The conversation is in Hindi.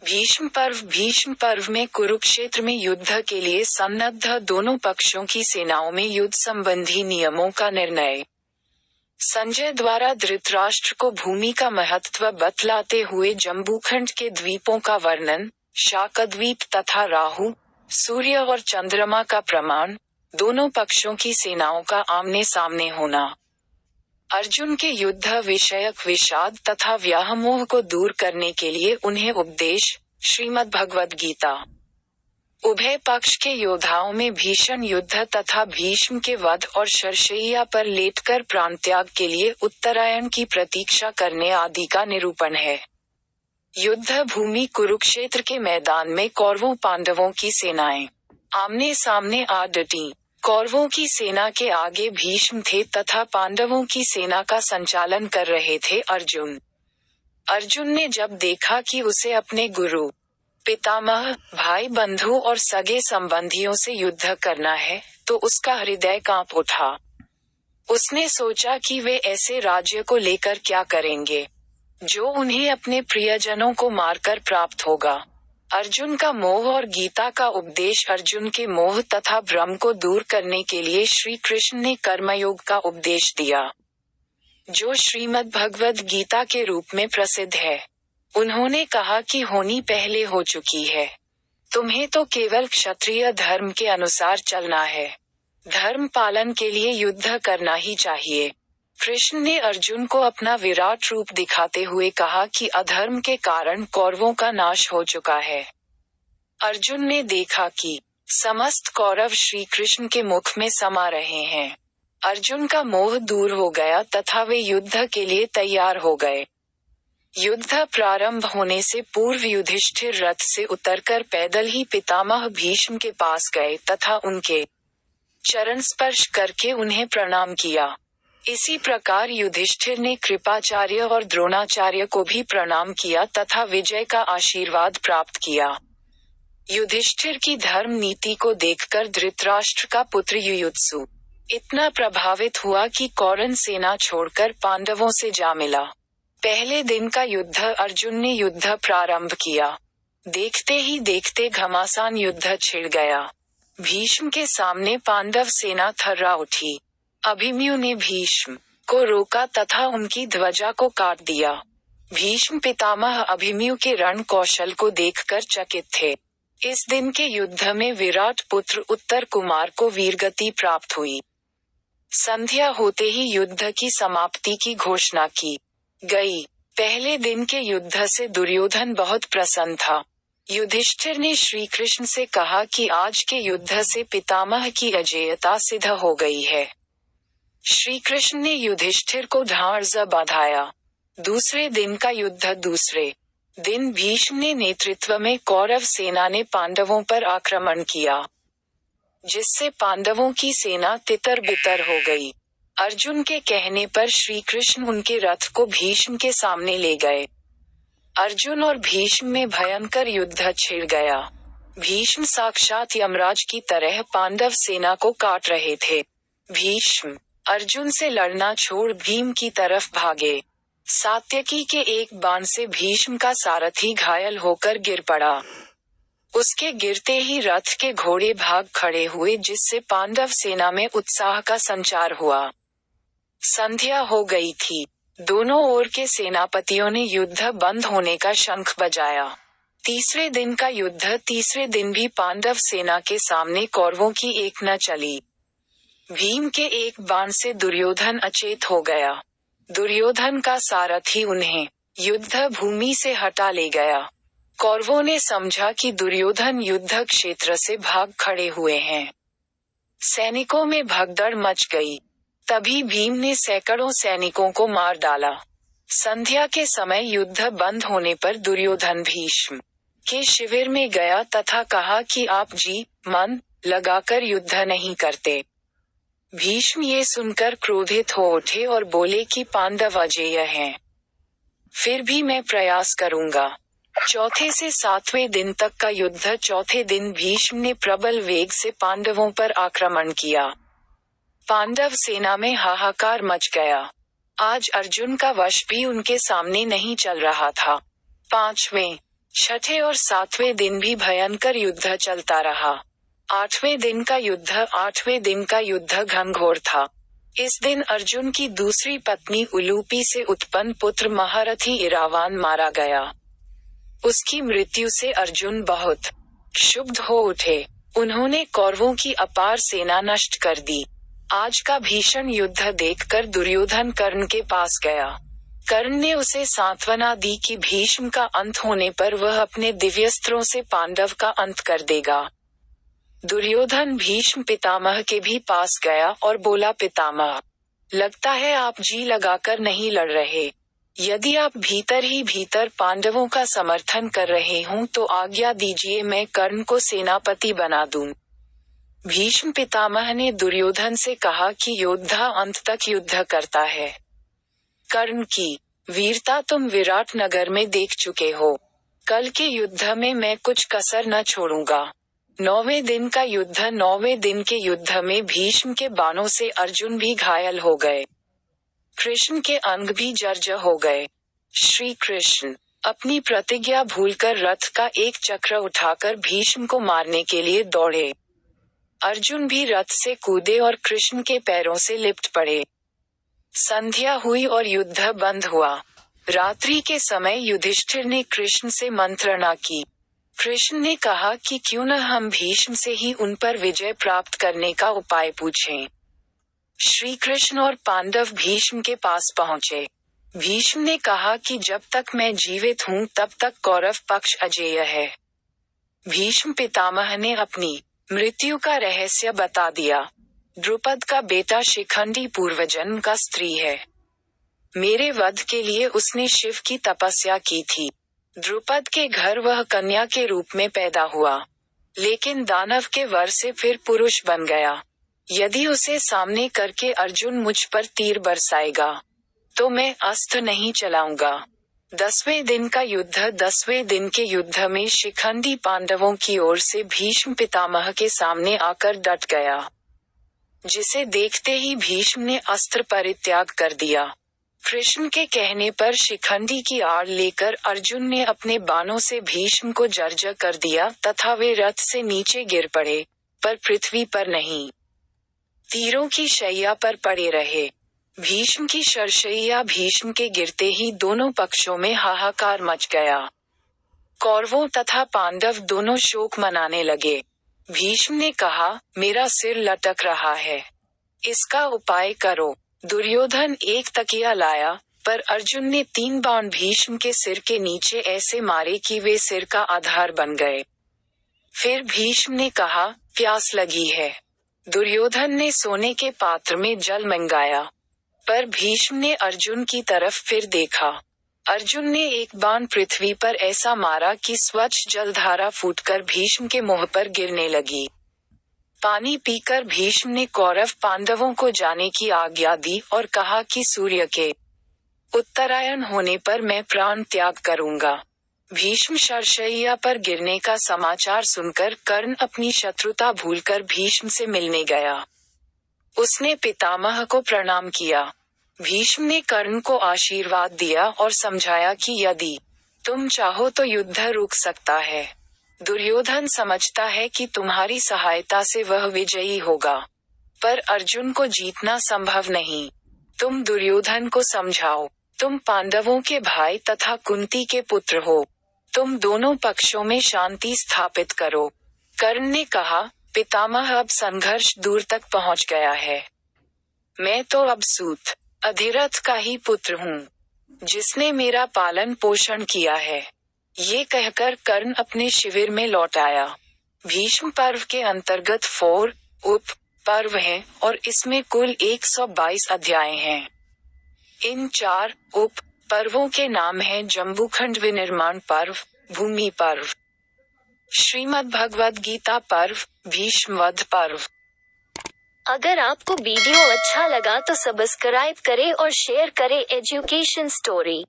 भीष्म पर्व में कुरुक्षेत्र में युद्ध के लिए सन्नद्ध दोनों पक्षों की सेनाओं में युद्ध संबंधी नियमों का निर्णय। संजय द्वारा धृतराष्ट्र को भूमि का महत्व बतलाते हुए जम्बूखंड के द्वीपों का वर्णन, शाकद्वीप तथा राहु, सूर्य और चंद्रमा का प्रमाण, दोनों पक्षों की सेनाओं का आमने सामने होना। अर्जुन के युद्ध विषयक विषाद तथा व्यामोह को दूर करने के लिए उन्हें उपदेश, श्रीमद् भगवद गीता। उभय पक्ष के योद्धाओं में भीषण युद्ध तथा भीष्म के वध और शरशैया पर लेटकर प्राणत्याग के लिए उत्तरायण की प्रतीक्षा करने आदि का निरूपण है। युद्ध भूमि कुरुक्षेत्र के मैदान में कौरवों पांडवों की सेनाएं आमने सामने आ डटी। कौरवों की सेना के आगे भीष्म थे तथा पांडवों की सेना का संचालन कर रहे थे अर्जुन। अर्जुन ने जब देखा कि उसे अपने गुरु, पितामह, भाई बंधु और सगे संबंधियों से युद्ध करना है, तो उसका हृदय कांप उठा। उसने सोचा कि वे ऐसे राज्य को लेकर क्या करेंगे जो उन्हें अपने प्रियजनों को मारकर प्राप्त होगा। अर्जुन का मोह और गीता का उपदेश। अर्जुन के मोह तथा भ्रम को दूर करने के लिए श्री कृष्ण ने कर्मयोग का उपदेश दिया, जो श्रीमद् भगवद गीता के रूप में प्रसिद्ध है। उन्होंने कहा कि होनी पहले हो चुकी है, तुम्हें तो केवल क्षत्रिय धर्म के अनुसार चलना है। धर्म पालन के लिए युद्ध करना ही चाहिए। कृष्ण ने अर्जुन को अपना विराट रूप दिखाते हुए कहा कि अधर्म के कारण कौरवों का नाश हो चुका है। अर्जुन ने देखा कि समस्त कौरव श्री कृष्ण के मुख में समा रहे हैं। अर्जुन का मोह दूर हो गया तथा वे युद्ध के लिए तैयार हो गए। युद्ध प्रारंभ होने से पूर्व युधिष्ठिर रथ से उतरकर पैदल ही पितामह भीष्म के पास गए तथा उनके चरण स्पर्श करके उन्हें प्रणाम किया। इसी प्रकार युधिष्ठिर ने कृपाचार्य और द्रोणाचार्य को भी प्रणाम किया तथा विजय का आशीर्वाद प्राप्त किया। युधिष्ठिर की धर्म नीति को देखकर धृतराष्ट्र का पुत्र युयुत्सु इतना प्रभावित हुआ कि कौरव सेना छोड़कर पांडवों से जा मिला। पहले दिन का युद्ध अर्जुन ने युद्ध प्रारंभ किया। देखते ही देखते घमासान युद्ध छिड़ गया। भीष्म के सामने पांडव सेना थर्रा उठी। अभिमन्यु ने भीष्म को रोका तथा उनकी ध्वजा को काट दिया। भीष्म पितामह अभिमन्यु के रण कौशल को देखकर चकित थे। इस दिन के युद्ध में विराट पुत्र उत्तर कुमार को वीरगति प्राप्त हुई। संध्या होते ही युद्ध की समाप्ति की घोषणा की गई। पहले दिन के युद्ध से दुर्योधन बहुत प्रसन्न था। युधिष्ठिर ने श्री कृष्ण से कहा कि आज के युद्ध से पितामह की अजेयता सिद्ध हो गई है। श्री कृष्ण ने युधिष्ठिर को ढांढस बंधाया। दूसरे दिन का युद्ध दूसरे दिन भीष्म ने नेतृत्व में कौरव सेना ने पांडवों पर आक्रमण किया, जिससे पांडवों की सेना तितर बितर हो गई। अर्जुन के कहने पर श्री कृष्ण उनके रथ को भीष्म के सामने ले गए। अर्जुन और भीष्म में भयंकर युद्ध छिड़ गया। भीष्म साक्षात यमराज की तरह पांडव सेना को काट रहे थे। भीष्म अर्जुन से लड़ना छोड़ भीम की तरफ भागे। सात्यकी के एक बाण से भीष्म का सारथी घायल होकर गिर पड़ा। उसके गिरते ही रथ के घोड़े भाग खड़े हुए, जिससे पांडव सेना में उत्साह का संचार हुआ। संध्या हो गई थी। दोनों ओर के सेनापतियों ने युद्ध बंद होने का शंख बजाया। तीसरे दिन का युद्ध तीसरे दिन भी पांडव सेना के सामने कौरवों की एक न चली। भीम के एक बाण से दुर्योधन अचेत हो गया। दुर्योधन का सारथी उन्हें युद्ध भूमि से हटा ले गया। कौरवों ने समझा कि दुर्योधन युद्ध क्षेत्र से भाग खड़े हुए हैं। सैनिकों में भगदड़ मच गई। तभी भीम ने सैकड़ों सैनिकों को मार डाला। संध्या के समय युद्ध बंद होने पर दुर्योधन भीष्म के शिविर में गया तथा कहा कि आप जी मन लगाकर युद्ध नहीं करते। भीष्म ये सुनकर क्रोधित हो उठे और बोले कि पांडव अजेय हैं, फिर भी मैं प्रयास करूंगा। चौथे से सातवें दिन तक का युद्ध। चौथे दिन भीष्म ने प्रबल वेग से पांडवों पर आक्रमण किया। पांडव सेना में हाहाकार मच गया। आज अर्जुन का वश भी उनके सामने नहीं चल रहा था। पांचवें छठे और सातवें दिन भी भयंकर युद्ध चलता रहा। आठवें दिन का युद्ध घनघोर था। इस दिन अर्जुन की दूसरी पत्नी उलूपी से उत्पन्न पुत्र महारथी इरावान मारा गया। उसकी मृत्यु से अर्जुन बहुत क्षुब्ध हो उठे। उन्होंने कौरवों की अपार सेना नष्ट कर दी। आज का भीषण युद्ध देखकर दुर्योधन कर्ण के पास गया। कर्ण ने उसे सांत्वना दी कि भीष्म का अंत होने पर वह अपने दिव्यस्त्रों से पांडव का अंत कर देगा। दुर्योधन भीष्म पितामह के भी पास गया और बोला, पितामह, लगता है आप जी लगाकर नहीं लड़ रहे। यदि आप भीतर ही भीतर पांडवों का समर्थन कर रहे हों तो आज्ञा दीजिए, मैं कर्ण को सेनापति बना दूं। भीष्म पितामह ने दुर्योधन से कहा कि योद्धा अंत तक युद्ध करता है। कर्ण की वीरता तुम विराट नगर में देख चुके हो। कल के युद्ध में मैं कुछ कसर न छोड़ूंगा। 9वें दिन के युद्ध में भीष्म के बाणों से अर्जुन भी घायल हो गए। कृष्ण के अंग भी जर्जर हो गए। श्री कृष्ण अपनी प्रतिज्ञा भूलकर रथ का एक चक्र उठाकर भीष्म को मारने के लिए दौड़े। अर्जुन भी रथ से कूदे और कृष्ण के पैरों से लिपट पड़े। संध्या हुई और युद्ध बंद हुआ। रात्रि के समय युधिष्ठिर ने कृष्ण से मंत्रणा की। कृष्ण ने कहा कि क्यों न हम भीष्म से ही उन पर विजय प्राप्त करने का उपाय पूछें। श्री कृष्ण और पांडव भीष्म के पास पहुंचे। भीष्म ने कहा कि जब तक मैं जीवित हूं तब तक कौरव पक्ष अजेय है। भीष्म पितामह ने अपनी मृत्यु का रहस्य बता दिया। द्रुपद का बेटा शिखंडी पूर्वजन्म का स्त्री है। मेरे वध के लिए उसने शिव की तपस्या की थी। द्रुपद के घर वह कन्या के रूप में पैदा हुआ, लेकिन दानव के वर से फिर पुरुष बन गया। यदि उसे सामने करके अर्जुन मुझ पर तीर बरसाएगा तो मैं अस्त्र नहीं चलाऊंगा। 10वें दिन के युद्ध में शिखंडी पांडवों की ओर से भीष्म पितामह के सामने आकर डट गया, जिसे देखते ही भीष्म ने अस्त्र परित्याग कर दिया। कृष्ण के कहने पर शिखंडी की आड़ लेकर अर्जुन ने अपने बाणों से भीष्म को जर्जर कर दिया तथा वे रथ से नीचे गिर पड़े, पर पृथ्वी पर नहीं। तीरों की शैया पर पड़े रहे। भीष्म की शरशैया भीष्म के गिरते ही दोनों पक्षों में हाहाकार मच गया। कौरवों तथा पांडव दोनों शोक मनाने लगे। भीष्म ने कहा, मेरा सिर लटक रहा है, इसका उपाय करो। दुर्योधन एक तकिया लाया, पर अर्जुन ने 3 बाण भीष्म के सिर के नीचे ऐसे मारे कि वे सिर का आधार बन गए। फिर भीष्म ने कहा, प्यास लगी है। दुर्योधन ने सोने के पात्र में जल मंगाया, पर भीष्म ने अर्जुन की तरफ फिर देखा। अर्जुन ने एक बाण पृथ्वी पर ऐसा मारा कि स्वच्छ जलधारा फूटकर भीष्म के मुंह पर गिरने लगी। पानी पीकर भीष्म ने कौरव पांडवों को जाने की आज्ञा दी और कहा कि सूर्य के उत्तरायण होने पर मैं प्राण त्याग करूंगा। भीष्म शरशैया पर गिरने का समाचार सुनकर कर्ण अपनी शत्रुता भूलकर भीष्म से मिलने गया। उसने पितामह को प्रणाम किया। भीष्म ने कर्ण को आशीर्वाद दिया और समझाया कि यदि तुम चाहो तो युद्ध रुक सकता है। दुर्योधन समझता है कि तुम्हारी सहायता से वह विजयी होगा, पर अर्जुन को जीतना संभव नहीं। तुम दुर्योधन को समझाओ, तुम पांडवों के भाई तथा कुंती के पुत्र हो। तुम दोनों पक्षों में शांति स्थापित करो। कर्ण ने कहा, पितामह, अब संघर्ष दूर तक पहुंच गया है। मैं तो अब सूत अधिरथ का ही पुत्र हूँ, जिसने मेरा पालन पोषण किया है। ये कहकर कर्ण अपने शिविर में लौट आया। भीष्म पर्व के अंतर्गत 4 उप पर्व हैं और इसमें कुल 122 अध्याय हैं। इन 4 उप पर्वों के नाम हैं जम्बूखंड विनिर्माण पर्व, भूमि पर्व, श्रीमद् भगवद गीता पर्व, भीष्म वध पर्व। अगर आपको वीडियो अच्छा लगा तो सब्सक्राइब करें और शेयर करें एजुकेशन स्टोरी।